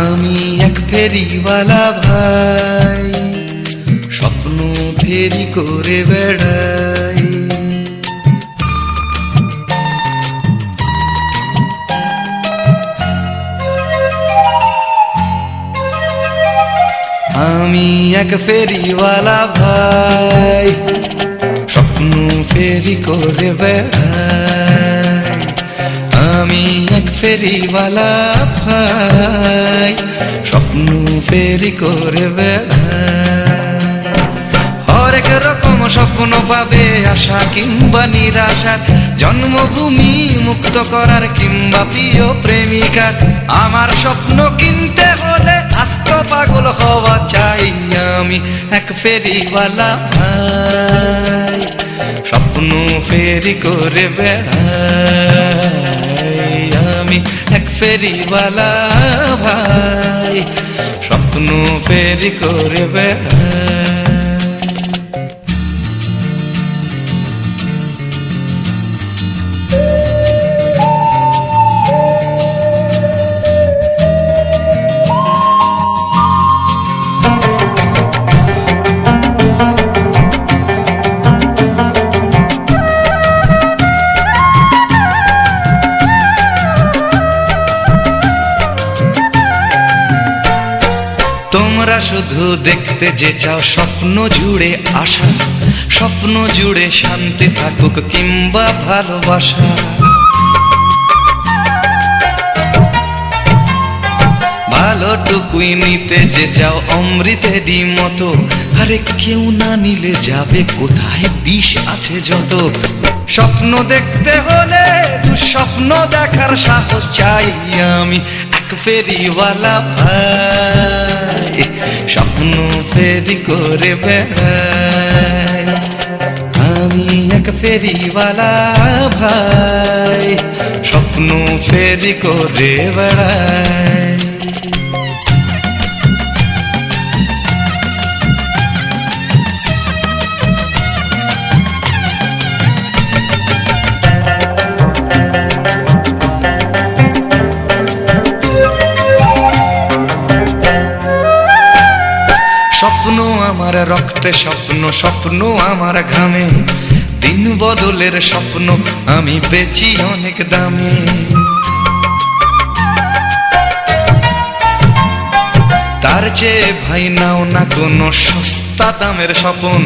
আমি এক ফেরিওয়ালা ভাই, স্বপ্ন ফেরি করে বেড়াই। আমি এক ফেরিওয়ালা ভাই, স্বপ্ন ফেরি করে বেড়াই। আমি এক ফেরিওয়ালা ভাই, স্বপ্ন ফেরি করে বেড়াই। হরেক রকম স্বপ্ন পাবে, আশা কিংবা নিরাশার, জন্মভূমি মুক্ত করার কিংবা প্রিয় প্রেমিকার। আমার স্বপ্ন কিনতে হলে আস্ত পাগল হওয়া চাই। আমি এক ফেরিওয়ালা ভাই, স্বপ্ন ফেরি করে বেড়াই। আমি এক ফেরিওয়ালা ভাই, স্বপ্ন ফেরি করে বেড়াই। তোমরা শুধু দেখতে যে চাও স্বপ্ন জুড়ে আশা, স্বপ্ন জুড়ে শান্তি থাকুক কিংবা ভালোবাসা। ভালোটুকুই নিতে যে চাও অমৃতেরই মতো, আরে কেউ না নিলে যাবে কোথায়, বিষ আছে যত। স্বপ্ন দেখতে হলে দুঃস্বপ্ন দেখার সাহস চাই। আমি এক ফেরিওয়ালা ভাই, স্বপ্ন ফেরি করে বেড়াই। আমি এক ফেরিওয়ালা ভাই, স্বপ্ন ফেরি করে বেড়াই। স্বপ্ন আমার রক্তে স্বপ্ন, স্বপ্ন আমার ঘামে, দিন বদলের স্বপ্ন আমি বেচি অনেক দামে। তার চেয়ে ভাই নাও না কোনো সস্তা দামের স্বপন,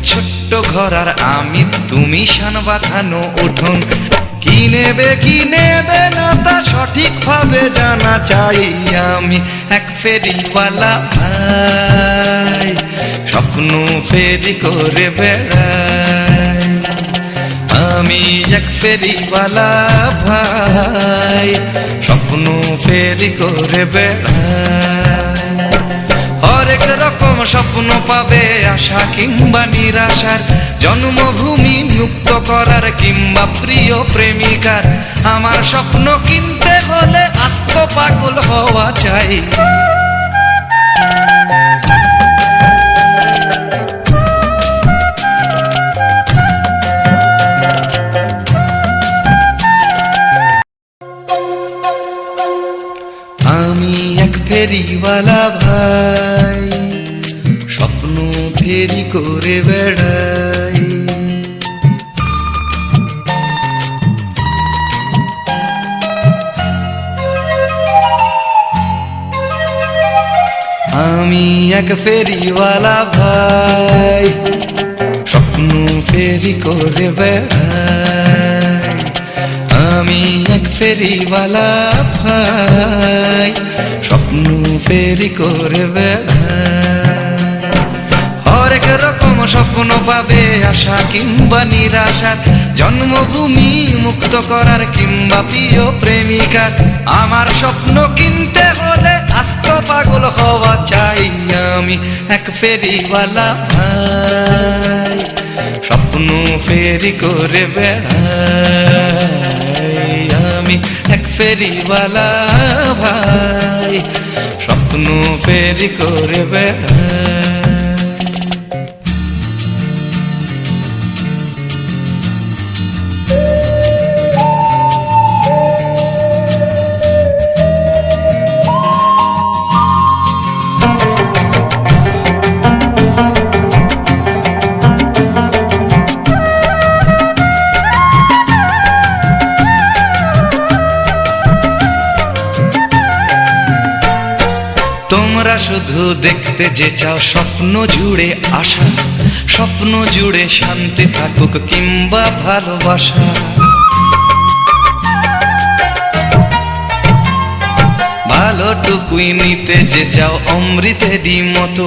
ছোট্ট ঘর আর আমি তুমি শান বাঁধানো উঠোন। কি নেবে না তা সঠিক ভাবে জানা চাই। আমি এক ফেরিওয়ালা ভাই, স্বপ্ন ফেরি করে বেড়াই। আমি এক ফেরিওয়ালা ভাই, স্বপ্ন ফেরি করে বেড়াই। হরেক রকম স্বপ্ন পাবে, আশা কিংবা নিরাশার, জন্মভূমি মুক্ত করার কিংবা প্রিয় প্রেমিকার। আমার স্বপ্ন কিনতে হলে আস্ত পাগল হওয়া চাই। আমি এক ফেরিওয়ালা ভাই, স্বপ্ন ফেরি করে বেড়াই। আমি এক ফেরিওয়ালা ভাই, স্বপ্ন ফেরি করে বেড়াই। আমি এক ফেরিওয়ালা ভাই, স্বপ্ন ফেরি করে বেড়াই। হরেক রকম স্বপ্ন পাবে, আশা কিংবা নিরাশার, জন্মভূমি মুক্ত করার কিংবা প্রিয় প্রেমিকার। আমার স্বপ্ন কিনতে হলে আস্ত পাগল হওয়া চাই। আমি এক ফেরিওয়ালা ভাই, স্বপ্ন ফেরি করে বেড়াই। আমি এক ফেরিওয়ালা ভাই, স্বপ্ন ফেরি করে বেড়াই। শুধু দেখতে যে চাও স্বপ্ন জুড়ে আশা, স্বপ্ন জুড়ে শান্তি থাকুক কিংবা ভালোবাসা। ভালোটুকুই নিতে যে চাও অমৃতেরই মতো,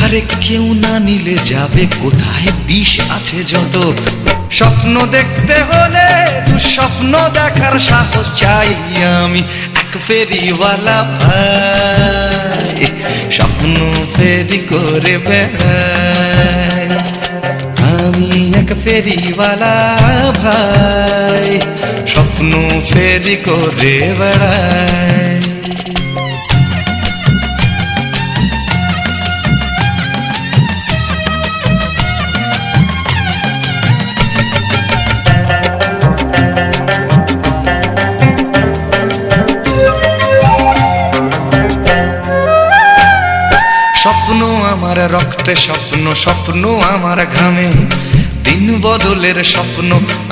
আরে কেউ না নিলে যাবে কোথায়, বিষ আছে যত। স্বপ্ন দেখতে হলে দুঃস্বপ্ন দেখার সাহস চাই আমি, এক ফেরিওয়ালা ভাই স্বপ্ন ফেরি করে বেড়াই। আমি এক ফেরিওয়ালা ভাই স্বপ্ন ফেরি করে বেড়াই। স্বপ্ন আমার রক্তে স্বপ্ন, স্বপ্ন আমার ঘামে, দিন বদলের স্বপ্ন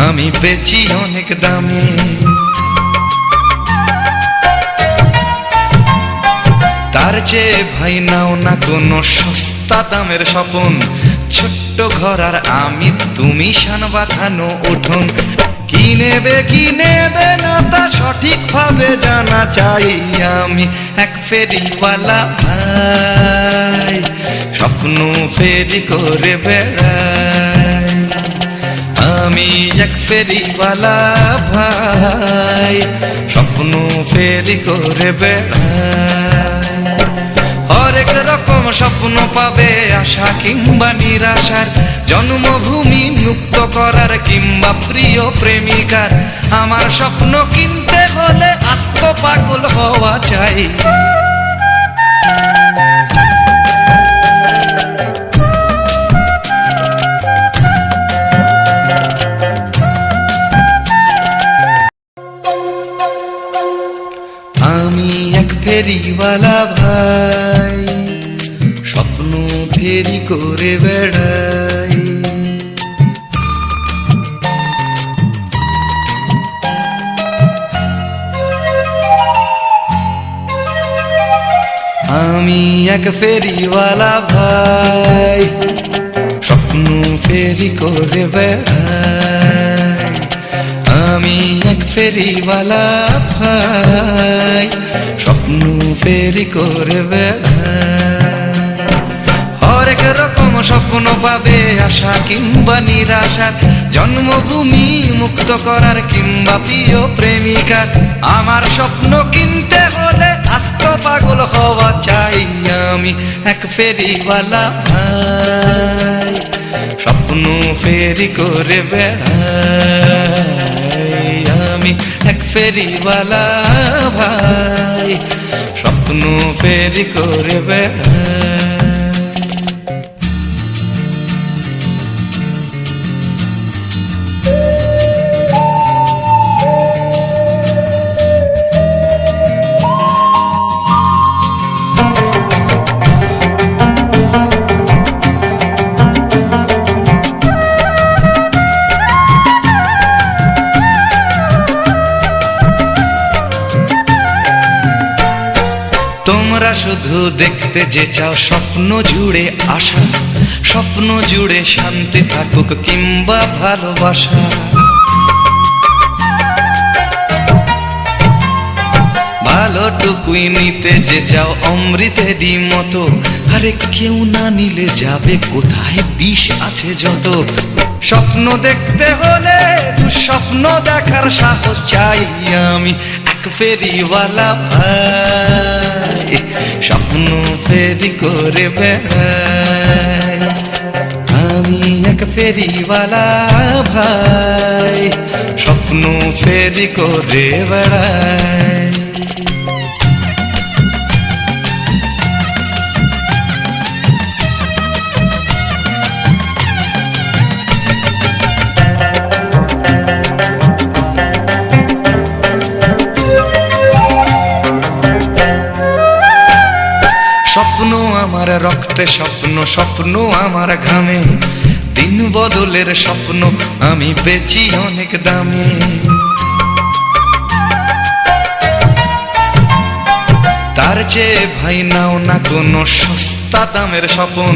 আমি বেচি অনেক দামে। তার চেয়ে ভাই নাও না কোনো সস্তা দামের স্বপন, ছোট্ট ঘর আর আমি তুমি শান বাঁধানো উঠোন। কি নেবে না তা সঠিক ভাবে জানা চাই আমি, এক ফেরিওয়ালা ভাই স্বপ্ন ফেরি করে বেড়াই। আমি এক ফেরিওয়ালা ভাই স্বপ্ন ফেরি করে বেড়াই। হরেক রকম স্বপ্ন পাবে আশা কিংবা নিরাশার, জন্মভূমি মুক্ত করার কিংবা প্রিয় প্রেমিকার। আমার স্বপ্ন কিনতে হলে আস্ত পাগল হওয়া চাই। আমি এক ফেরিওয়ালা ভাই স্বপ্ন ফেরি করে বেড়াই। আমি এক ফেরিওয়ালা ভাই স্বপ্ন ফেরি করে বেড়াই। আমি এক ফেরিওয়ালা ভাই স্বপ্ন ফেরি করে বেড়াই। হরেক রকম স্বপ্ন পাবে আশা কিংবা নিরাশার, জন্মভূমি মুক্ত করার কিংবা প্রিয় প্রেমিকার। আমার স্বপ্ন কিনতে হলে আস্ত পাগল হওয়া চাই আমি, এক ফেরিওয়ালা ভাই স্বপ্ন ফেরি করে বেড়াই। আমি এক ফেরিওয়ালা ভাই স্বপ্ন ফেরি করে বেড়াই। তোমরা শুধু দেখতে যে চাও স্বপ্ন জুড়ে আশা, স্বপ্ন জুড়ে শান্তি থাকুক কিংবা ভালোবাসা। ভালোটুকুই নিতে যে চাও অমৃতেরই মতো, আরে কেউ না নিলে যাবে কোথায়, বিষ আছে যত। স্বপ্ন দেখতে হলে দুঃস্বপ্ন দেখার সাহস চাই আমি, এক ফেরিওয়ালা ভাই স্বপ্ন ফেরি করে বেড়াই। আমি এক ফেরিওয়ালা ভাই স্বপ্ন ফেরি করে বেড়াই। স্বপ্ন আমার রক্তে স্বপ্ন, স্বপ্ন আমার ঘামে, দিন বদলের স্বপ্ন আমি বেচি অনেক দামে। তার চেয়ে ভাই নাও না কোনো সস্তা দামের স্বপন,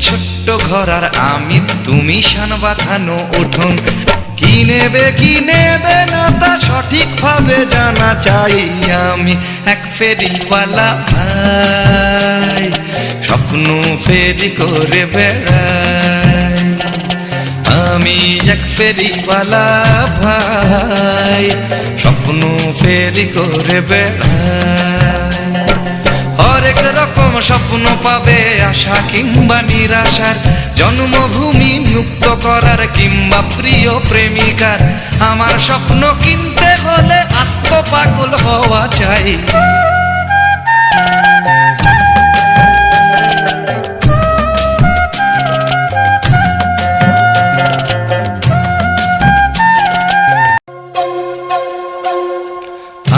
ছোট্ট ঘর আর আমি তুমি শান বাঁধানো উঠোন। কি নেবে না তা সঠিকভাবে জানা চাই, আমি এক ফেরিওয়ালা ভাই, স্বপ্ন ফেরি করে বেড়াই। আমি এক ফেরিওয়ালা ভাই, স্বপ্ন ফেরি করে বেড়াই। হরেক রকম স্বপ্ন পাবে, আশা কিংবা নিরাশার, জন্মভূমি মুক্ত করার কিংবা প্রিয় প্রেমিকার। আমার স্বপ্ন কিনতে হলে আস্ত পাগল হওয়া চাই।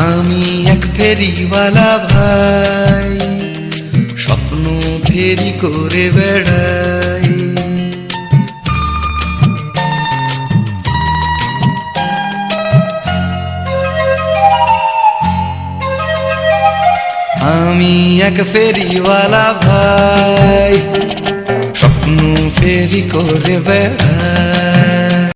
আমি এক ফেরিওয়ালা ভাই, স্বপ্ন ফেরি করে বেড়াই। আমি এক ফেরিওয়ালা ভাই, স্বপ্ন ফেরি করে বেড়াই।